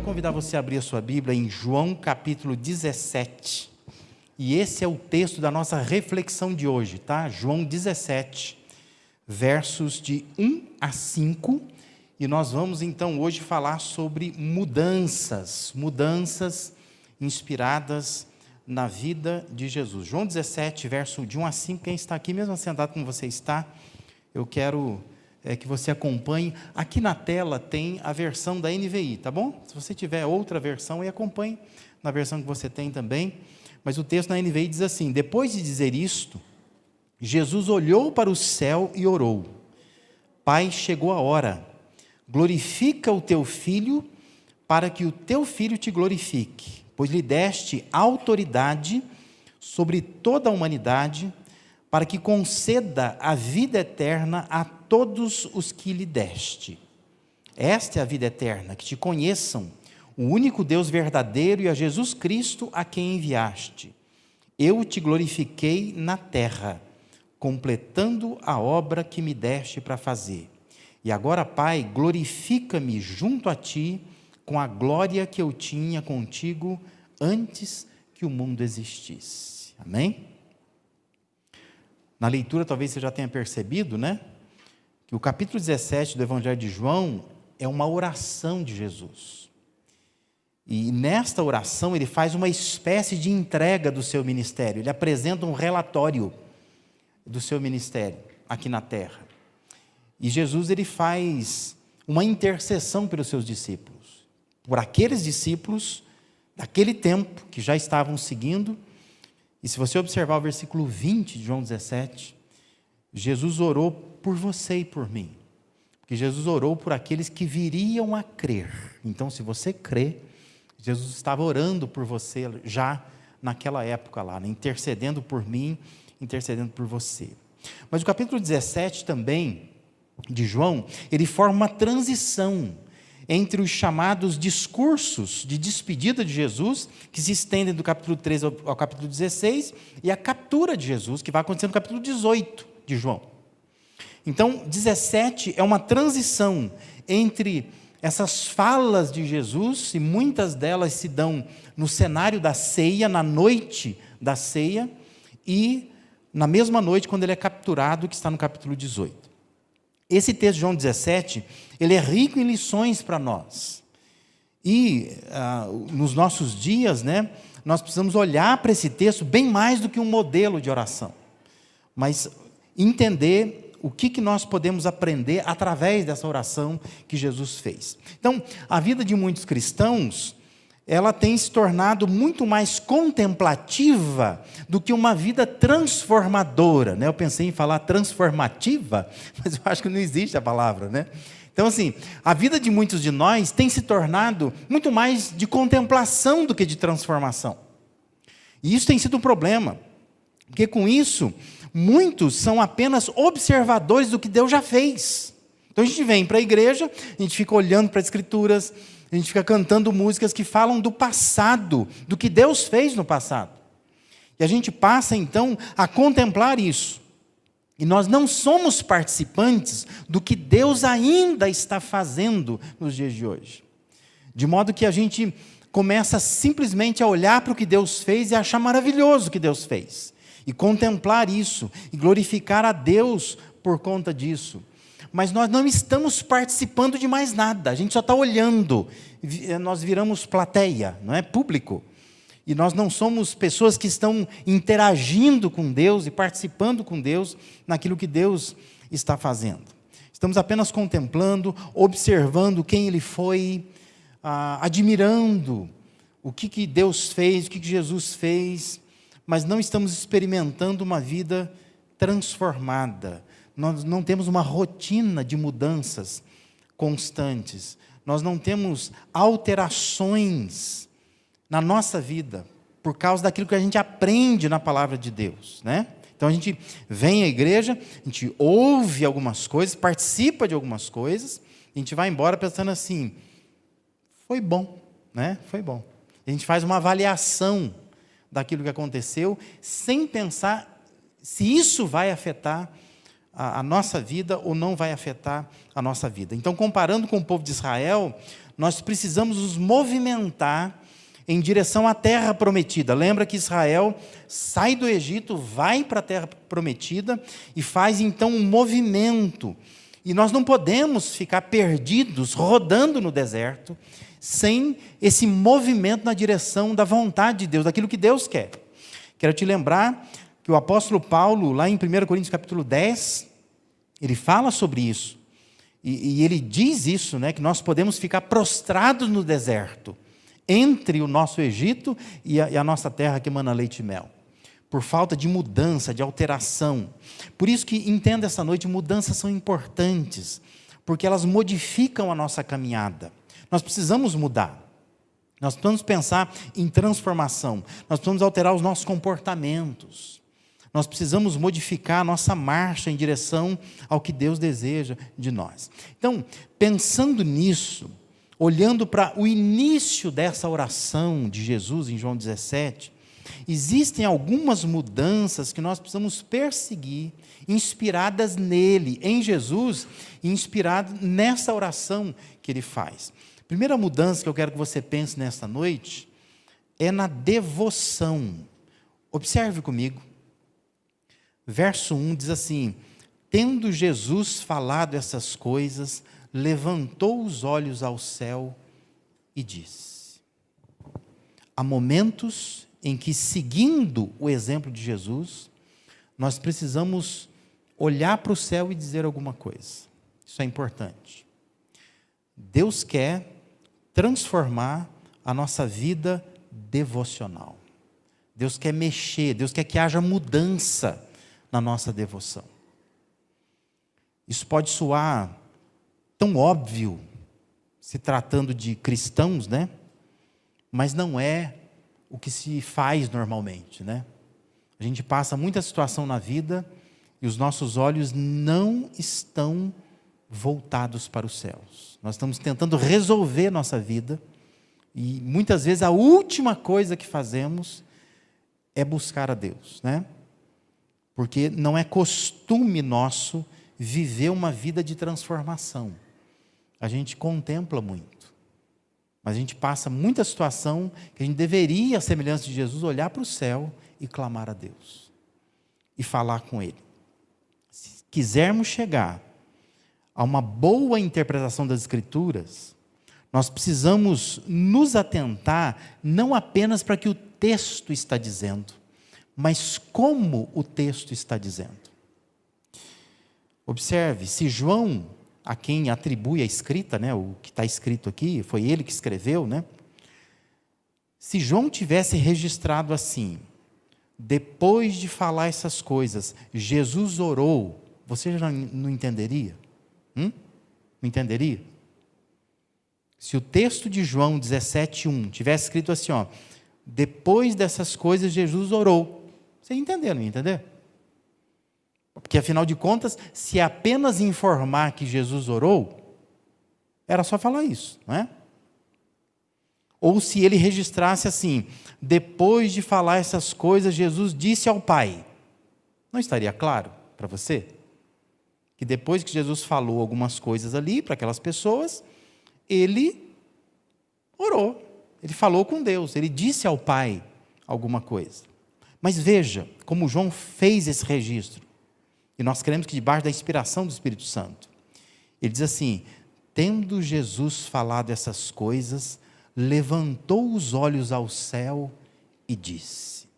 convidar você a abrir a sua Bíblia em João capítulo 17. E esse é o texto da nossa reflexão de hoje, tá? João 17, versos de 1 a 5. E nós vamos então hoje falar sobre mudanças inspiradas na vida de Jesus. João 17, verso de 1 a 5. Quem está aqui, mesmo sentado como você está, eu quero que você acompanhe. Aqui na tela tem a versão da NVI, tá bom? Se você tiver outra versão, acompanhe na versão que você tem também. Mas o texto na NVI diz assim: depois de dizer isto, Jesus olhou para o céu e orou: Pai, chegou a hora, glorifica o teu Filho, para que o teu Filho te glorifique, pois lhe deste autoridade sobre toda a humanidade, para que conceda a vida eterna a todos os que lhe deste. Esta é a vida eterna, que te conheçam, o único Deus verdadeiro, e a Jesus Cristo a quem enviaste. Eu te glorifiquei na terra, completando a obra que me deste para fazer. E agora, Pai, glorifica-me junto a ti, com a glória que eu tinha contigo antes que o mundo existisse. Amém? Na leitura, talvez você já tenha percebido, né? Que o capítulo 17 do Evangelho de João é uma oração de Jesus. E nesta oração ele faz uma espécie de entrega do seu ministério. Ele apresenta um relatório do seu ministério aqui na terra. E Jesus ele faz uma intercessão pelos seus discípulos, por aqueles discípulos daquele tempo que já estavam seguindo. E se você observar o versículo 20 de João 17, Jesus orou por você e por mim, porque Jesus orou por aqueles que viriam a crer. Então, se você crê, Jesus estava orando por você já naquela época lá, né? Intercedendo por mim, intercedendo por você. Mas o capítulo 17 também, de João, ele forma uma transição entre os chamados discursos de despedida de Jesus, que se estendem do capítulo 13 ao capítulo 16, e a captura de Jesus, que vai acontecer no capítulo 18 de João. Então, 17 é uma transição entre essas falas de Jesus, e muitas delas se dão no cenário da ceia, na noite da ceia, e na mesma noite quando ele é capturado, que está no capítulo 18. Esse texto de João 17, ele é rico em lições para nós. E nos nossos dias, né, nós precisamos olhar para esse texto bem mais do que um modelo de oração, mas entender o que nós podemos aprender através dessa oração que Jesus fez. Então, a vida de muitos cristãos, ela tem se tornado muito mais contemplativa do que uma vida transformadora, né? Eu pensei em falar transformativa, mas eu acho que não existe a palavra, né? Então, assim, a vida de muitos de nós tem se tornado muito mais de contemplação do que de transformação. E isso tem sido um problema, porque com isso, muitos são apenas observadores do que Deus já fez. Então, a gente vem para a igreja, a gente fica olhando para as Escrituras, a gente fica cantando músicas que falam do passado, do que Deus fez no passado. E a gente passa, então, a contemplar isso. E nós não somos participantes do que Deus ainda está fazendo nos dias de hoje. De modo que a gente começa simplesmente a olhar para o que Deus fez e achar maravilhoso o que Deus fez. E contemplar isso, e glorificar a Deus por conta disso. Mas nós não estamos participando de mais nada, a gente só está olhando, nós viramos plateia, não é? Público. E nós não somos pessoas que estão interagindo com Deus e participando com Deus naquilo que Deus está fazendo. Estamos apenas contemplando, observando quem Ele foi, admirando o que Deus fez, o que Jesus fez, mas não estamos experimentando uma vida transformada. Nós não temos uma rotina de mudanças constantes. Nós não temos alterações na nossa vida por causa daquilo que a gente aprende na palavra de Deus, né? Então a gente vem à igreja, a gente ouve algumas coisas, participa de algumas coisas, a gente vai embora pensando assim: foi bom, né? Foi bom. A gente faz uma avaliação daquilo que aconteceu, sem pensar se isso vai afetar a nossa vida ou não vai afetar a nossa vida. Então, comparando com o povo de Israel, nós precisamos nos movimentar em direção à terra prometida. Lembra que Israel sai do Egito, vai para a terra prometida e faz então um movimento. E nós não podemos ficar perdidos, rodando no deserto, sem esse movimento na direção da vontade de Deus, daquilo que Deus quer. Quero te lembrar que o apóstolo Paulo, lá em 1 Coríntios capítulo 10, ele fala sobre isso. E ele diz isso, né, que nós podemos ficar prostrados no deserto, entre o nosso Egito e a nossa terra que emana leite e mel, por falta de mudança, de alteração. Por isso que, entenda essa noite, mudanças são importantes, porque elas modificam a nossa caminhada. Nós precisamos mudar, nós precisamos pensar em transformação, nós precisamos alterar os nossos comportamentos, nós precisamos modificar a nossa marcha em direção ao que Deus deseja de nós. Então, pensando nisso, olhando para o início dessa oração de Jesus em João 17, existem algumas mudanças que nós precisamos perseguir, inspiradas nele, em Jesus, e inspiradas nessa oração que ele faz. A primeira mudança que eu quero que você pense nesta noite é na devoção. Observe comigo. Verso 1 diz assim: tendo Jesus falado essas coisas, levantou os olhos ao céu e disse. Há momentos em que, seguindo o exemplo de Jesus, nós precisamos olhar para o céu e dizer alguma coisa. Isso é importante. Deus quer transformar a nossa vida devocional. Deus quer mexer, Deus quer que haja mudança na nossa devoção. Isso pode soar tão óbvio, se tratando de cristãos, né? Mas não é o que se faz normalmente, né? A gente passa muita situação na vida e os nossos olhos não estão voltados para os céus. Nós estamos tentando resolver nossa vida e muitas vezes a última coisa que fazemos é buscar a Deus, né? Porque não é costume nosso viver uma vida de transformação. A gente contempla muito, mas a gente passa muita situação que a gente deveria, à semelhança de Jesus, olhar para o céu e clamar a Deus e falar com Ele. Se quisermos chegar a uma boa interpretação das Escrituras, nós precisamos nos atentar não apenas para o que o texto está dizendo, mas como o texto está dizendo. Observe, se João, a quem atribui a escrita, né, o que está escrito aqui, foi ele que escreveu, né? Se João tivesse registrado assim, depois de falar essas coisas, Jesus orou, você já não entenderia? Não entenderia? Se o texto de João 17:1 tivesse escrito assim, ó, depois dessas coisas Jesus orou, você ia entender, não ia entender? Porque, afinal de contas, se apenas informar que Jesus orou, era só falar isso, não é? Ou se ele registrasse assim, depois de falar essas coisas, Jesus disse ao Pai. Não estaria claro para você? Que depois que Jesus falou algumas coisas ali para aquelas pessoas, ele orou, ele falou com Deus, ele disse ao Pai alguma coisa. Mas veja como João fez esse registro. E nós queremos que debaixo da inspiração do Espírito Santo. Ele diz assim, tendo Jesus falado essas coisas, levantou os olhos ao céu e disse.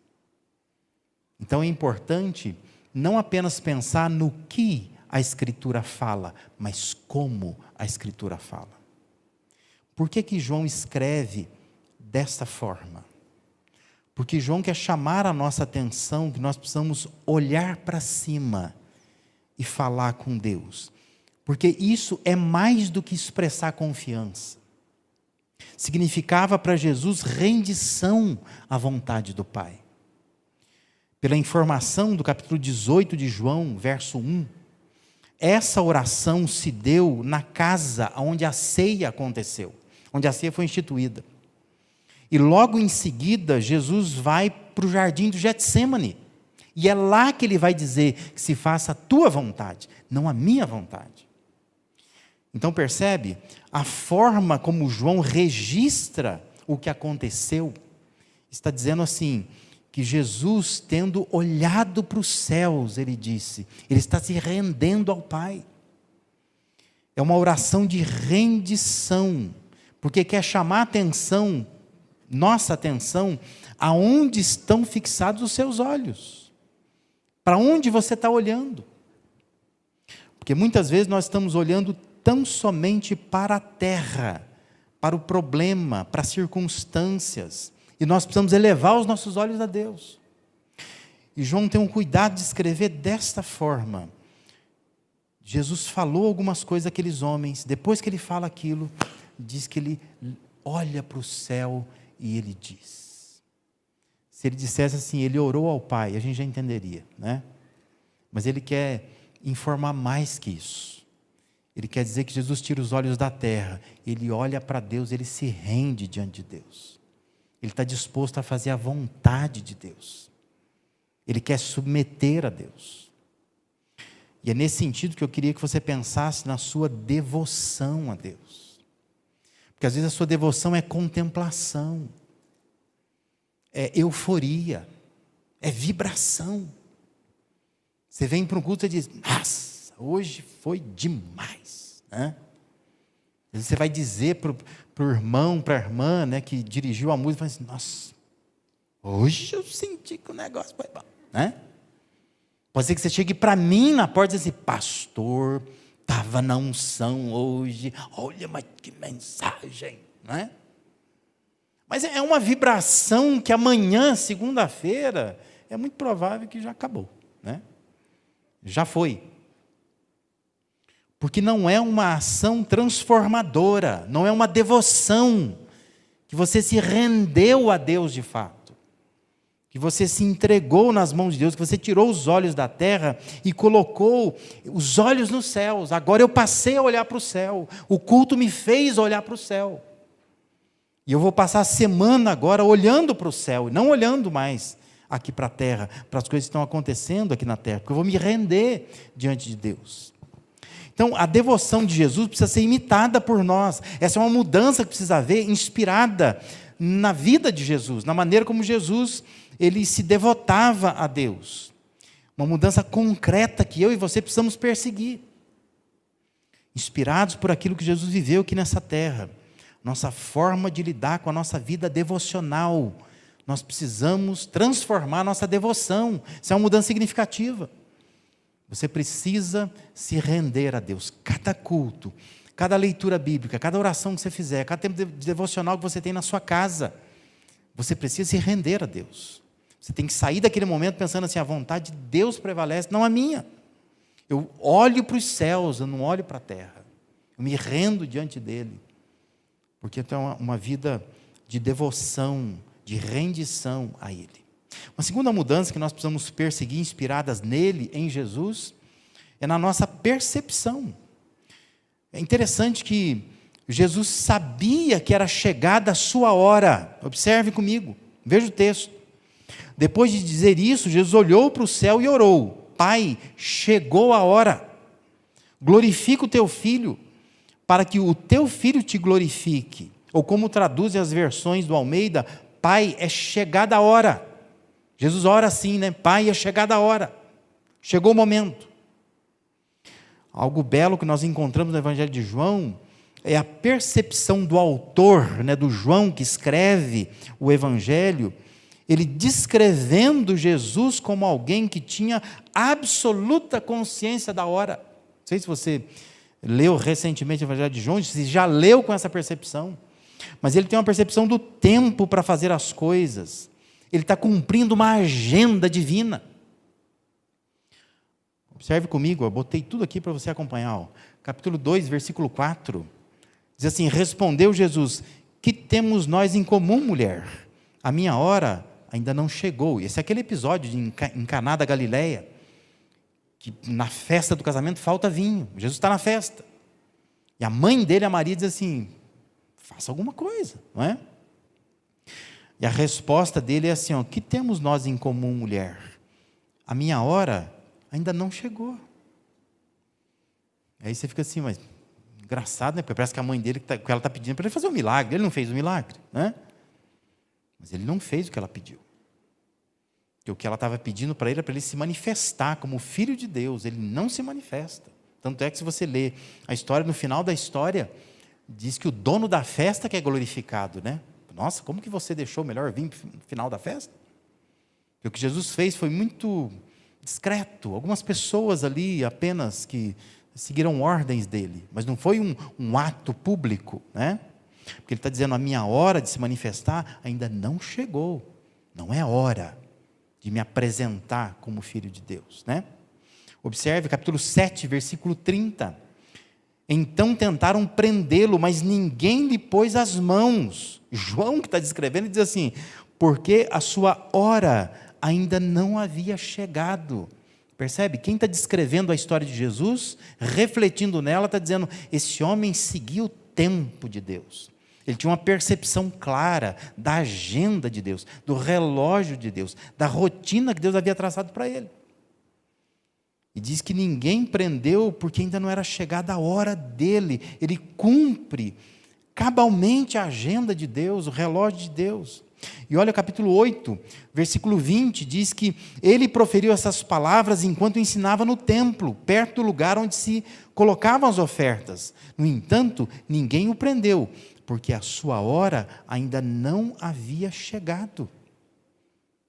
Então é importante não apenas pensar no que a Escritura fala, mas como a Escritura fala. Por que João escreve desta forma? Porque João quer chamar a nossa atenção que nós precisamos olhar para cima e falar com Deus. Porque isso é mais do que expressar confiança. Significava para Jesus rendição à vontade do Pai. Pela informação do capítulo 18 de João, verso 1, essa oração se deu na casa onde a ceia aconteceu, onde a ceia foi instituída. E logo em seguida, Jesus vai para o jardim do Getsêmani. E é lá que ele vai dizer que se faça a tua vontade, não a minha vontade. Então percebe, a forma como João registra o que aconteceu, está dizendo assim, que Jesus, tendo olhado para os céus, ele disse, ele está se rendendo ao Pai. É uma oração de rendição, porque quer chamar a atenção, nossa atenção, aonde estão fixados os seus olhos. Para onde você está olhando? Porque muitas vezes nós estamos olhando tão somente para a terra, para o problema, para as circunstâncias, e nós precisamos elevar os nossos olhos a Deus. E João tem um cuidado de escrever desta forma. Jesus falou algumas coisas àqueles homens, depois que ele fala aquilo, diz que ele olha para o céu e ele diz. Se ele dissesse assim, ele orou ao Pai, a gente já entenderia, né? Mas ele quer informar mais que isso. Ele quer dizer que Jesus tira os olhos da terra, ele olha para Deus, ele se rende diante de Deus. Ele está disposto a fazer a vontade de Deus. Ele quer submeter a Deus. E é nesse sentido que eu queria que você pensasse na sua devoção a Deus. Porque às vezes a sua devoção é contemplação, é euforia, é vibração. Você vem para um culto e diz, nossa, hoje foi demais, né? Às vezes você vai dizer para o irmão, para a irmã, né, que dirigiu a música, assim, nossa, hoje eu senti que o negócio foi bom, né? Pode ser que você chegue para mim na porta e diz assim, pastor, estava na unção hoje, olha, mas que mensagem, né? Mas é uma vibração que amanhã, segunda-feira, é muito provável que já acabou, né? Já foi. Porque não é uma ação transformadora, não é uma devoção, que você se rendeu a Deus de fato, que você se entregou nas mãos de Deus, que você tirou os olhos da terra e colocou os olhos nos céus. Agora eu passei a olhar para o céu, o culto me fez olhar para o céu. E eu vou passar a semana agora olhando para o céu, e não olhando mais aqui para a terra, para as coisas que estão acontecendo aqui na terra, porque eu vou me render diante de Deus. Então, a devoção de Jesus precisa ser imitada por nós. Essa é uma mudança que precisa haver, inspirada na vida de Jesus, na maneira como Jesus ele se devotava a Deus. Uma mudança concreta que eu e você precisamos perseguir. Inspirados por aquilo que Jesus viveu aqui nessa terra. Nossa forma de lidar com a nossa vida devocional. Nós precisamos transformar a nossa devoção. Isso é uma mudança significativa. Você precisa se render a Deus. Cada culto, cada leitura bíblica, cada oração que você fizer, cada tempo de devocional que você tem na sua casa, você precisa se render a Deus. Você tem que sair daquele momento pensando assim, a vontade de Deus prevalece, não a minha. Eu olho para os céus, eu não olho para a terra. Eu me rendo diante dEle. Porque eu tenho uma vida de devoção, de rendição a Ele. Uma segunda mudança que nós precisamos perseguir, inspiradas nele, em Jesus, é na nossa percepção. É interessante que Jesus sabia que era chegada a sua hora. Observe comigo, veja o texto. Depois de dizer isso, Jesus olhou para o céu e orou. Pai, chegou a hora. Glorifica o teu filho, para que o teu filho te glorifique. Ou como traduzem as versões do Almeida, Pai, é chegada a hora. Jesus ora assim, né? Pai, é chegada a hora. Chegou o momento. Algo belo que nós encontramos no Evangelho de João é a percepção do autor, né, do João que escreve o Evangelho, ele descrevendo Jesus como alguém que tinha absoluta consciência da hora. Não sei se você leu recentemente o Evangelho de João, se já leu com essa percepção, mas ele tem uma percepção do tempo para fazer as coisas. Ele está cumprindo uma agenda divina. Observe comigo, eu botei tudo aqui para você acompanhar. Ó. Capítulo 2, versículo 4. Diz assim, respondeu Jesus, que temos nós em comum, mulher? A minha hora ainda não chegou. Esse é aquele episódio em Caná da Galileia, que na festa do casamento falta vinho. Jesus está na festa. E a mãe dele, a Maria, diz assim, faça alguma coisa, não é? E a resposta dele é assim, ó, que temos nós em comum, mulher? A minha hora ainda não chegou. Aí você fica assim, mas Engraçado, né? Porque parece que a mãe dele, o que ela está pedindo para ele fazer um milagre. Ele não fez o milagre, né? Mas ele não fez o que ela pediu. Porque o que ela estava pedindo para ele é para ele se manifestar como filho de Deus. Ele não se manifesta. Tanto é que se você lê a história, no final da história, diz que o dono da festa que é glorificado, né? Nossa, como que você deixou o melhor vinho no final da festa? Porque o que Jesus fez foi muito discreto. Algumas pessoas ali apenas que seguiram ordens dele, mas não foi um ato público, né? Porque ele está dizendo, a minha hora de se manifestar ainda não chegou. Não é hora de me apresentar como filho de Deus, né? Observe capítulo 7, versículo 30. Então tentaram prendê-lo, mas ninguém lhe pôs as mãos. João, que está descrevendo, diz assim, porque a sua hora ainda não havia chegado. Percebe? Quem está descrevendo a história de Jesus, refletindo nela, está dizendo, esse homem seguia o tempo de Deus. Ele tinha uma percepção clara da agenda de Deus, do relógio de Deus, da rotina que Deus havia traçado para ele. E diz que ninguém prendeu porque ainda não era chegada a hora dele. Ele cumpre cabalmente a agenda de Deus, o relógio de Deus. E olha o capítulo 8, versículo 20, diz que ele proferiu essas palavras enquanto ensinava no templo, perto do lugar onde se colocavam as ofertas. No entanto, ninguém o prendeu, porque a sua hora ainda não havia chegado.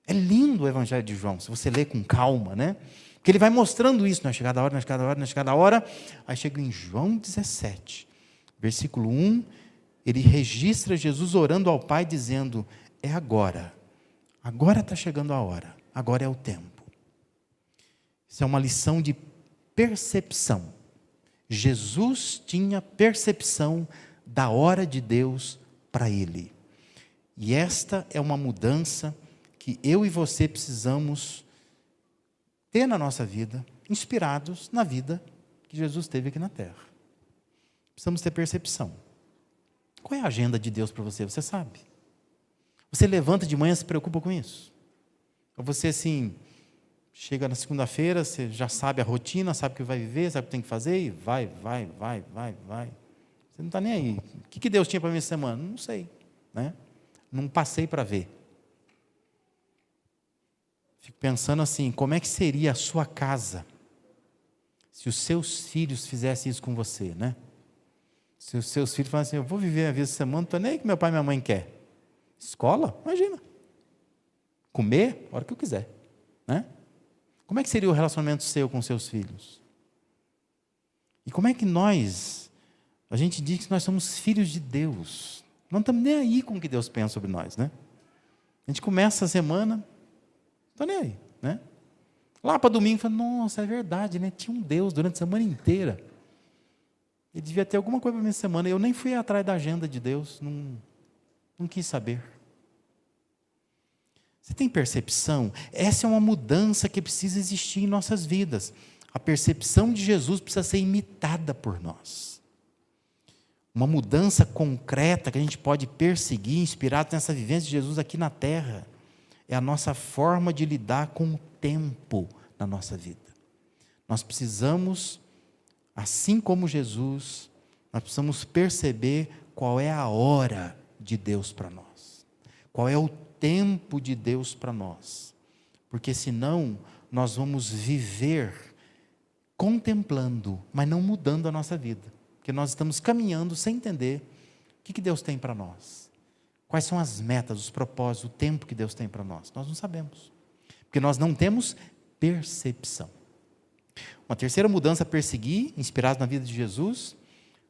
É lindo o Evangelho de João, se você ler com calma, né? Porque ele vai mostrando isso, não é chegada a hora, não é chegada a hora, não é chegada a hora. Aí chega em João 17, versículo 1, ele registra Jesus orando ao Pai, dizendo, é agora está chegando a hora, agora é o tempo. Isso é uma lição de percepção. Jesus tinha percepção da hora de Deus para ele. E esta é uma mudança que eu e você precisamos ter na nossa vida, inspirados na vida que Jesus teve aqui na terra. Precisamos ter percepção. Qual é a agenda de Deus para você? Você sabe? Você levanta de manhã e se preocupa com isso? Ou você assim, chega na segunda-feira, você já sabe a rotina, sabe o que vai viver, sabe o que tem que fazer e vai. Você não está nem aí. O que Deus tinha para mim essa semana? Não sei, né? Não passei para ver. Fico pensando assim, como é que seria a sua casa se os seus filhos fizessem isso com você, né? Se os seus filhos falassem assim, eu vou viver a vida essa semana, não estou nem aí o que meu pai e minha mãe querem. Escola? Imagina. Comer? A hora que eu quiser, né? Como é que seria o relacionamento seu com seus filhos? E como é que a gente diz que nós somos filhos de Deus? Não estamos nem aí com o que Deus pensa sobre nós, né? A gente começa a semana, não estou nem aí, né? Lá para domingo, fala, nossa, é verdade, né? Tinha um Deus durante a semana inteira. Ele devia ter alguma coisa para mim essa semana. Eu nem fui atrás da agenda de Deus, não quis saber. Você tem percepção? Essa é uma mudança que precisa existir em nossas vidas. A percepção de Jesus precisa ser imitada por nós. Uma mudança concreta que a gente pode perseguir, inspirado nessa vivência de Jesus aqui na terra, é a nossa forma de lidar com o tempo na nossa vida. Nós precisamos, assim como Jesus, nós precisamos perceber qual é a hora de Deus para nós. Qual é o tempo de Deus para nós. Porque senão nós vamos viver contemplando, mas não mudando a nossa vida. Porque nós estamos caminhando sem entender o que Deus tem para nós. Quais são as metas, os propósitos, o tempo que Deus tem para nós. Nós não sabemos. Porque nós não temos percepção. Uma terceira mudança a perseguir, inspirada na vida de Jesus,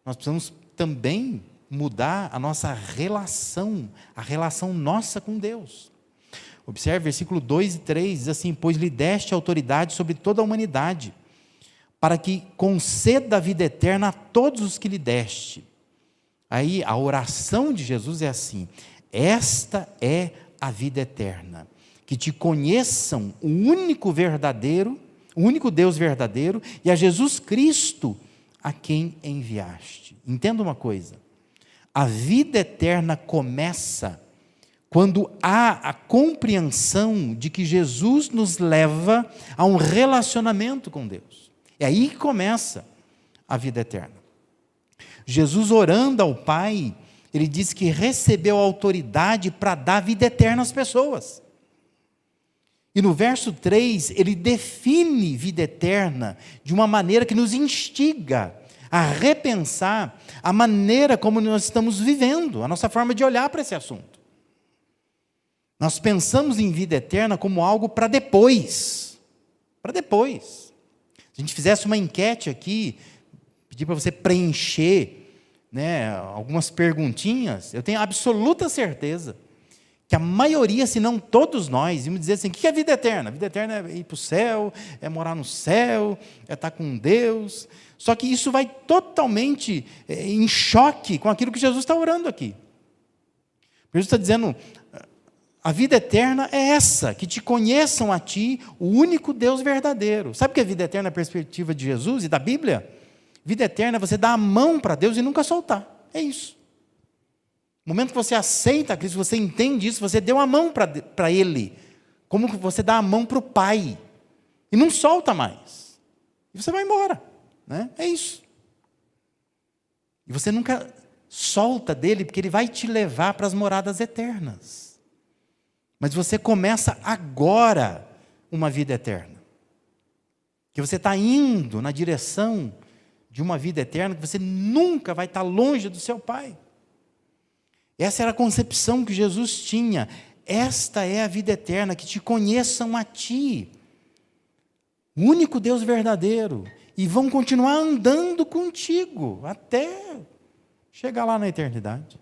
nós precisamos também mudar a nossa relação, a relação nossa com Deus. Observe versículo 2 e 3, diz assim, pois lhe deste autoridade sobre toda a humanidade, para que conceda a vida eterna a todos os que lhe deste. Aí a oração de Jesus é assim, esta é a vida eterna, que te conheçam o único Deus verdadeiro e a Jesus Cristo a quem enviaste. Entenda uma coisa, a vida eterna começa quando há a compreensão de que Jesus nos leva a um relacionamento com Deus. É aí que começa a vida eterna. Jesus, orando ao Pai, ele disse que recebeu autoridade para dar vida eterna às pessoas. E no verso 3, ele define vida eterna de uma maneira que nos instiga a repensar a maneira como nós estamos vivendo, a nossa forma de olhar para esse assunto. Nós pensamos em vida eterna como algo para depois. Para depois. Se a gente fizesse uma enquete aqui, pedir para você preencher, né, algumas perguntinhas, eu tenho absoluta certeza que a maioria, se não todos nós, íamos dizer assim: o que é vida eterna? Vida eterna é ir para o céu, é morar no céu, é estar com Deus. Só que isso vai totalmente em choque com aquilo que Jesus está orando aqui. Jesus está dizendo: a vida eterna é essa, que te conheçam a ti, o único Deus verdadeiro. Sabe o que é vida eterna na perspectiva de Jesus e da Bíblia? Vida eterna é você dar a mão para Deus e nunca soltar. É isso. No momento que você aceita Cristo, você entende isso, você deu a mão para Ele, como que você dá a mão para o Pai, e não solta mais. E você vai embora. Né? É isso. E você nunca solta dele, porque ele vai te levar para as moradas eternas. Mas você começa agora uma vida eterna. Que você está indo na direção de uma vida eterna, que você nunca vai estar longe do seu Pai. Essa era a concepção que Jesus tinha. Esta é a vida eterna, que te conheçam a ti, o único Deus verdadeiro, e vão continuar andando contigo até chegar lá na eternidade.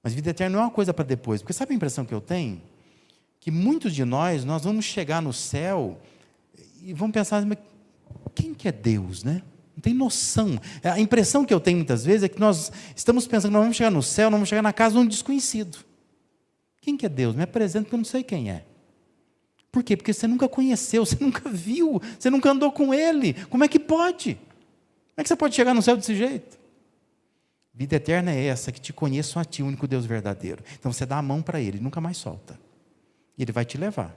Mas vida eterna não é uma coisa para depois, porque sabe a impressão que eu tenho? Que muitos de nós vamos chegar no céu e vamos pensar: mas quem que é Deus, né? Não tem noção. A impressão que eu tenho muitas vezes é que nós estamos pensando que nós vamos chegar no céu, nós vamos chegar na casa de um desconhecido. Quem que é Deus? Me apresenta, porque eu não sei quem é. Por quê? Porque você nunca conheceu, você nunca viu, você nunca andou com Ele. Como é que pode? Como é que você pode chegar no céu desse jeito? Vida eterna é essa, que te conheçam a ti, o único Deus verdadeiro. Então você dá a mão para Ele, nunca mais solta. E Ele vai te levar.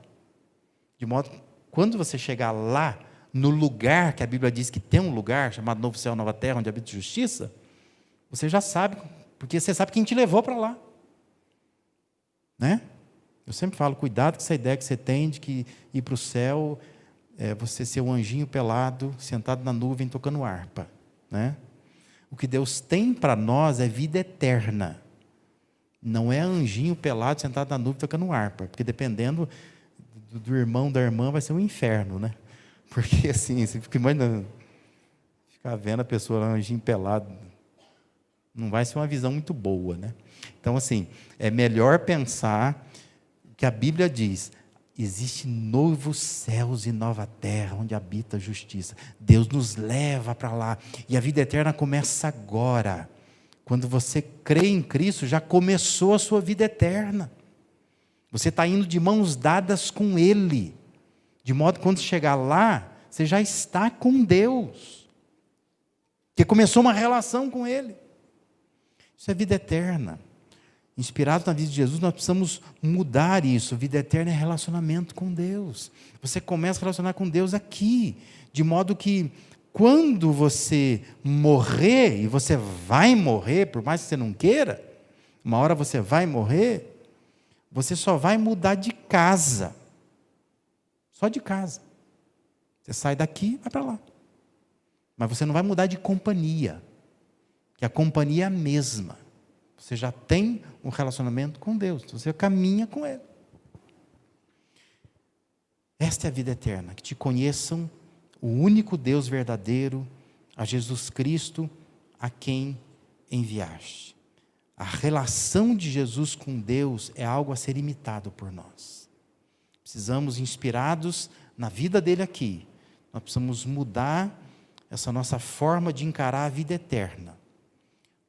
De modo que, quando você chegar lá, no lugar que a Bíblia diz que tem um lugar, chamado Novo Céu, Nova Terra, onde habita justiça, você já sabe, porque você sabe quem te levou para lá. Né? Eu sempre falo: cuidado com essa ideia que você tem de que ir para o céu é você ser um anjinho pelado, sentado na nuvem, tocando harpa. Né? O que Deus tem para nós é vida eterna. Não é anjinho pelado, sentado na nuvem, tocando harpa. Porque dependendo do irmão, da irmã, vai ser um inferno, né? Porque assim, você fica imaginando, ficar vendo a pessoa lá, anjinho pelado, não vai ser uma visão muito boa, né? Então, assim, é melhor pensar que a Bíblia diz: existe novos céus e nova terra, onde habita a justiça. Deus nos leva para lá. E a vida eterna começa agora. Quando você crê em Cristo, já começou a sua vida eterna. Você está indo de mãos dadas com Ele. De modo que quando chegar lá, você já está com Deus. Porque começou uma relação com Ele. Isso é vida eterna. Inspirado na vida de Jesus, nós precisamos mudar isso. Vida eterna é relacionamento com Deus. Você começa a relacionar com Deus aqui, de modo que quando você morrer, e você vai morrer, por mais que você não queira, uma hora você vai morrer, você só vai mudar de casa. Só de casa. Você sai daqui e vai para lá. Mas você não vai mudar de companhia, que a companhia é a mesma. Você já tem um relacionamento com Deus, você caminha com Ele. Esta é a vida eterna, que te conheçam o único Deus verdadeiro, a Jesus Cristo, a quem enviaste. A relação de Jesus com Deus é algo a ser imitado por nós. Precisamos, inspirados na vida dele aqui, nós precisamos mudar essa nossa forma de encarar a vida eterna.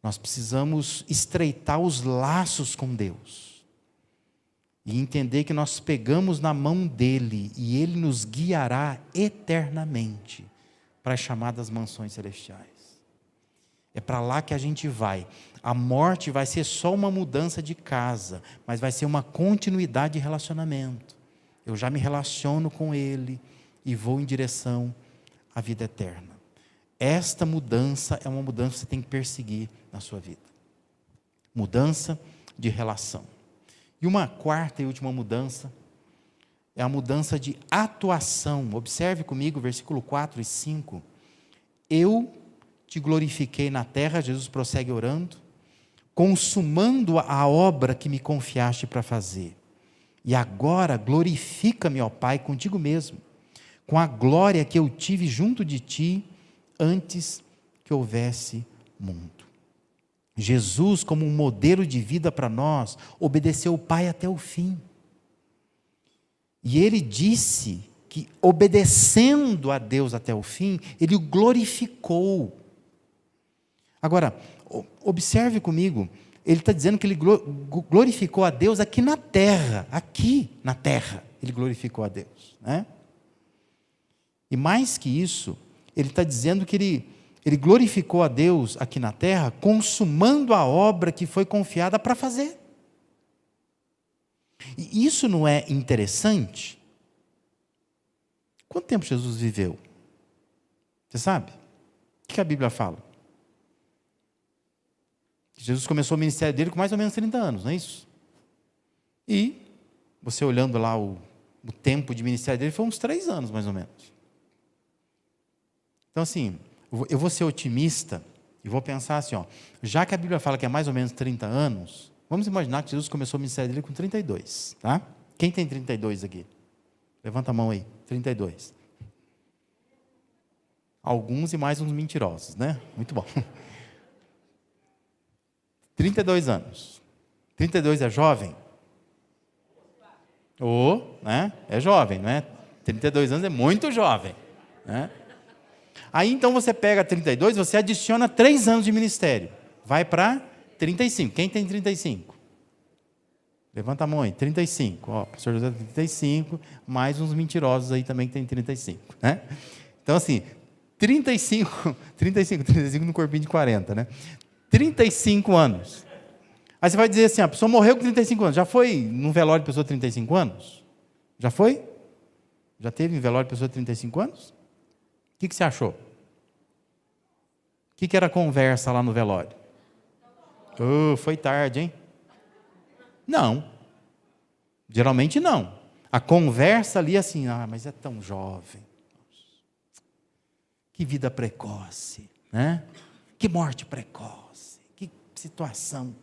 Nós precisamos estreitar os laços com Deus e entender que nós pegamos na mão dele e ele nos guiará eternamente para as chamadas mansões celestiais. É para lá que a gente vai. A morte vai ser só uma mudança de casa, mas vai ser uma continuidade de relacionamento. Eu já me relaciono com ele e vou em direção à vida eterna. Esta mudança é uma mudança que você tem que perseguir na sua vida. Mudança de relação. E uma quarta e última mudança é a mudança de atuação. Observe comigo, versículo 4 e 5. Eu te glorifiquei na terra, Jesus prossegue orando, consumando a obra que me confiaste para fazer. E agora glorifica-me, ó Pai, contigo mesmo, com a glória que eu tive junto de ti, antes que houvesse mundo. Jesus, como um modelo de vida para nós, obedeceu o Pai até o fim. E ele disse que, obedecendo a Deus até o fim, ele o glorificou. Agora, observe comigo, ele está dizendo que ele glorificou a Deus aqui na terra, ele glorificou a Deus, né? E mais que isso, ele está dizendo que ele glorificou a Deus aqui na terra, consumando a obra que foi confiada para fazer. E isso não é interessante? Quanto tempo Jesus viveu? Você sabe? O que a Bíblia fala? Jesus começou o ministério dele com mais ou menos 30 anos, não é isso? E você olhando lá o tempo de ministério dele, foi uns 3 anos mais ou menos. Então assim, eu vou ser otimista e vou pensar assim, já que a Bíblia fala que é mais ou menos 30 anos, vamos imaginar que Jesus começou o ministério dele com 32, tá? Quem tem 32 aqui? Levanta a mão aí, 32. Alguns e mais uns mentirosos, né? Muito bom. 32 anos. 32 é jovem? Né? É jovem, não é? 32 anos é muito jovem, né? Aí então você pega 32, você adiciona 3 anos de ministério. Vai para 35. Quem tem 35? Levanta a mão aí, 35. O pastor José tem 35, mais uns mentirosos aí também que tem 35. Né? Então assim, 35 no corpinho de 40, né? 35 anos. Aí você vai dizer assim, a pessoa morreu com 35 anos. Já foi num velório de pessoa de 35 anos? Já foi? Já teve um velório de pessoa de 35 anos? O que você achou? O que era a conversa lá no velório? Foi tarde, hein? Não. Geralmente não. A conversa ali é assim, mas é tão jovem. Que vida precoce, né? Que morte precoce. Que situação.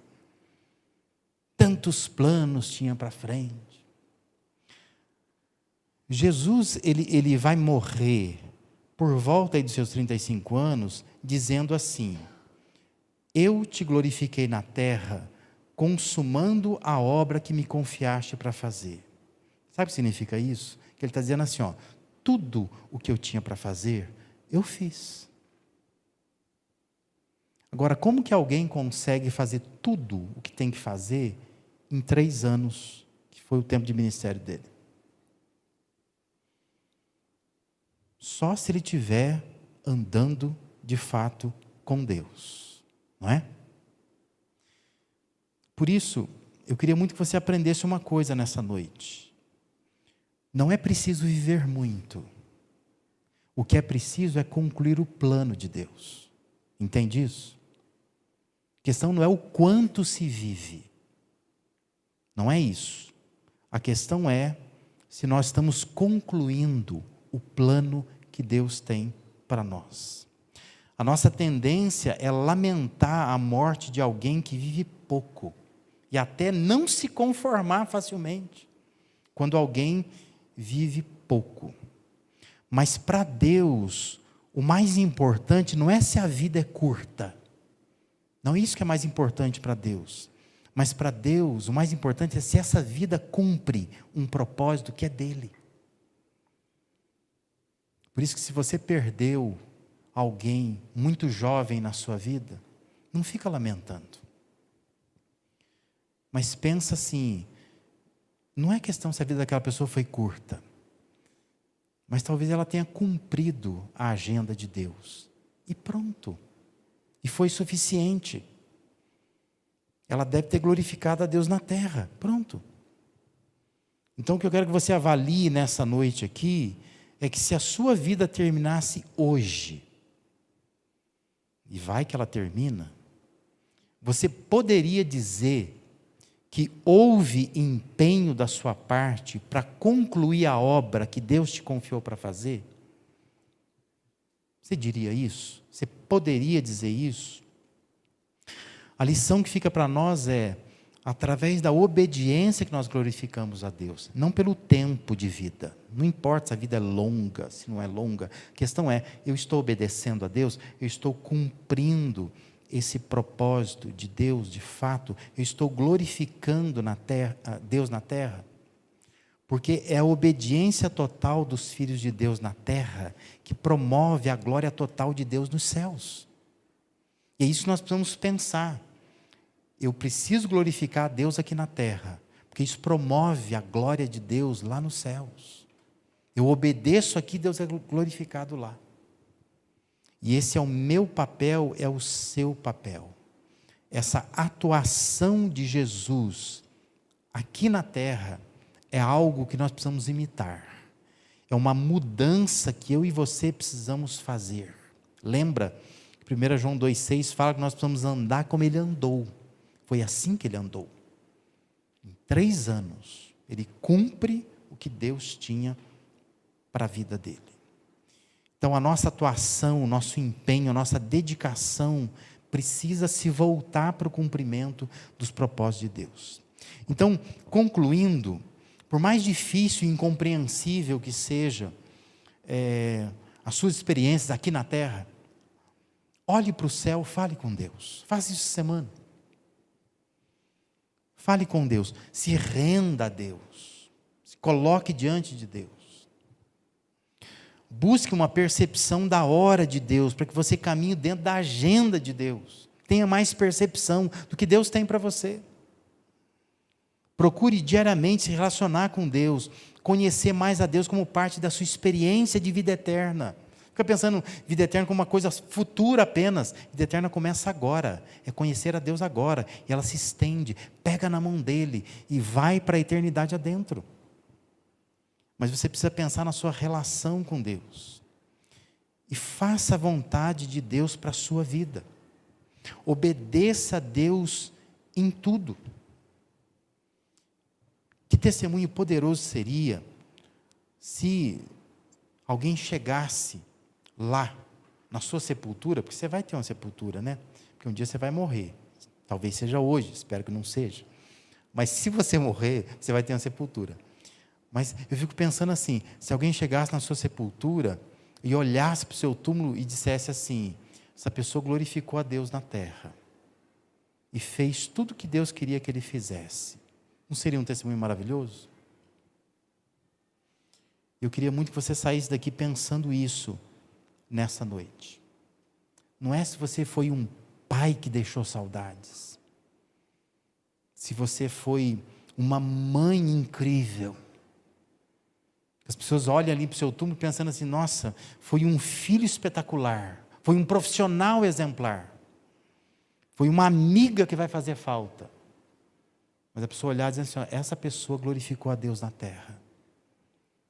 Tantos planos tinha para frente. Jesus, ele vai morrer por volta aí dos seus 35 anos, dizendo assim: eu te glorifiquei na terra, consumando a obra que me confiaste para fazer. Sabe o que significa isso? Que ele está dizendo assim, tudo o que eu tinha para fazer, eu fiz. Agora, como que alguém consegue fazer tudo o que tem que fazer em 3 anos, que foi o tempo de ministério dele? Só se ele estiver andando de fato com Deus, não é? Por isso, eu queria muito que você aprendesse uma coisa nessa noite. Não é preciso viver muito. O que é preciso é concluir o plano de Deus. Entende isso? A questão não é o quanto se vive. Não é isso. A questão é se nós estamos concluindo o plano que Deus tem para nós. A nossa tendência é lamentar a morte de alguém que vive pouco e até não se conformar facilmente quando alguém vive pouco. Mas para Deus, o mais importante não é se a vida é curta. Não é isso que é mais importante para Deus. Mas para Deus, o mais importante é se essa vida cumpre um propósito que é dele. Por isso que se você perdeu alguém muito jovem na sua vida, não fica lamentando. Mas pensa assim, não é questão se a vida daquela pessoa foi curta, mas talvez ela tenha cumprido a agenda de Deus. E pronto. E foi suficiente. Ela deve ter glorificado a Deus na terra. Pronto. Então o que eu quero que você avalie nessa noite aqui é que se a sua vida terminasse hoje, e vai que ela termina, você poderia dizer que houve empenho da sua parte para concluir a obra que Deus te confiou para fazer? Você diria isso? Você poderia dizer isso? A lição que fica para nós é, através da obediência que nós glorificamos a Deus, não pelo tempo de vida. Não importa se a vida é longa, se não é longa. A questão é, eu estou obedecendo a Deus, eu estou cumprindo esse propósito de Deus, de fato, eu estou glorificando na terra, Deus na terra. Porque é a obediência total dos filhos de Deus na terra que promove a glória total de Deus nos céus. E é isso que nós precisamos pensar. Eu preciso glorificar a Deus aqui na terra, porque isso promove a glória de Deus lá nos céus. Eu obedeço aqui, Deus é glorificado lá. E esse é o meu papel, é o seu papel. Essa atuação de Jesus aqui na terra é algo que nós precisamos imitar. É uma mudança que eu e você precisamos fazer. Lembra? 1 João 2,6 fala que nós precisamos andar como ele andou. Foi assim que ele andou. Em 3 anos, ele cumpre o que Deus tinha para a vida dele. Então a nossa atuação, o nosso empenho, a nossa dedicação precisa se voltar para o cumprimento dos propósitos de Deus. Então, concluindo, por mais difícil e incompreensível que seja as suas experiências aqui na terra, olhe para o céu, fale com Deus. Faça isso essa semana. Fale com Deus, se renda a Deus, se coloque diante de Deus. Busque uma percepção da hora de Deus, para que você caminhe dentro da agenda de Deus. Tenha mais percepção do que Deus tem para você. Procure diariamente se relacionar com Deus, conhecer mais a Deus como parte da sua experiência de vida eterna. Fica pensando vida eterna como uma coisa futura apenas. Vida eterna começa agora, é conhecer a Deus agora, e ela se estende, pega na mão dele e vai para a eternidade adentro. Mas você precisa pensar na sua relação com Deus. E faça a vontade de Deus para a sua vida. Obedeça a Deus em tudo. Que testemunho poderoso seria se alguém chegasse lá, na sua sepultura, porque você vai ter uma sepultura, né? Porque um dia você vai morrer. Talvez seja hoje, espero que não seja. Mas se você morrer, você vai ter uma sepultura. Mas eu fico pensando assim, se alguém chegasse na sua sepultura e olhasse para o seu túmulo e dissesse assim, essa pessoa glorificou a Deus na terra e fez tudo o que Deus queria que ele fizesse. Não seria um testemunho maravilhoso? Eu queria muito que você saísse daqui pensando isso nessa noite. Não é se você foi um pai que deixou saudades, se você foi uma mãe incrível. As pessoas olham ali para o seu túmulo pensando assim, nossa, foi um filho espetacular, foi um profissional exemplar, foi uma amiga que vai fazer falta. Mas a pessoa olhar e dizer assim, essa pessoa glorificou a Deus na terra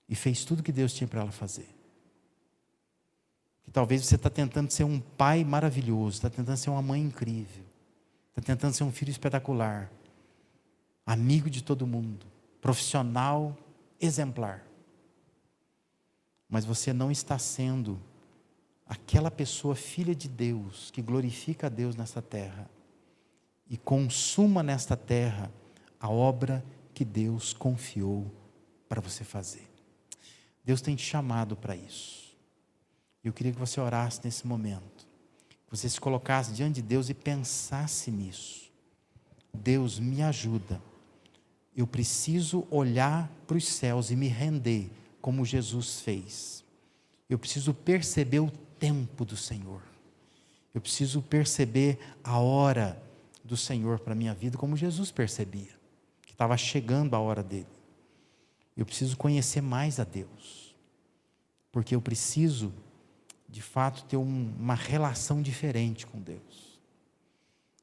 e fez tudo que Deus tinha para ela fazer. Que talvez você está tentando ser um pai maravilhoso, está tentando ser uma mãe incrível, está tentando ser um filho espetacular, amigo de todo mundo, profissional exemplar. Mas você não está sendo aquela pessoa filha de Deus, que glorifica a Deus nessa terra e consuma nesta terra a obra que Deus confiou para você fazer. Deus tem te chamado para isso. Eu queria que você orasse nesse momento, que você se colocasse diante de Deus e pensasse nisso. Deus, me ajuda. Eu preciso olhar para os céus e me render como Jesus fez. Eu preciso perceber o tempo do Senhor. Eu preciso perceber a hora do Senhor para a minha vida, como Jesus percebia, que estava chegando a hora dele. Eu preciso conhecer mais a Deus, porque eu preciso, de fato, ter uma relação diferente com Deus.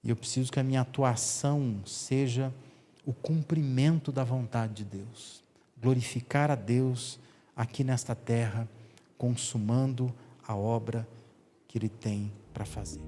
E eu preciso que a minha atuação seja o cumprimento da vontade de Deus, glorificar a Deus aqui nesta terra, consumando a obra que Ele tem para fazer.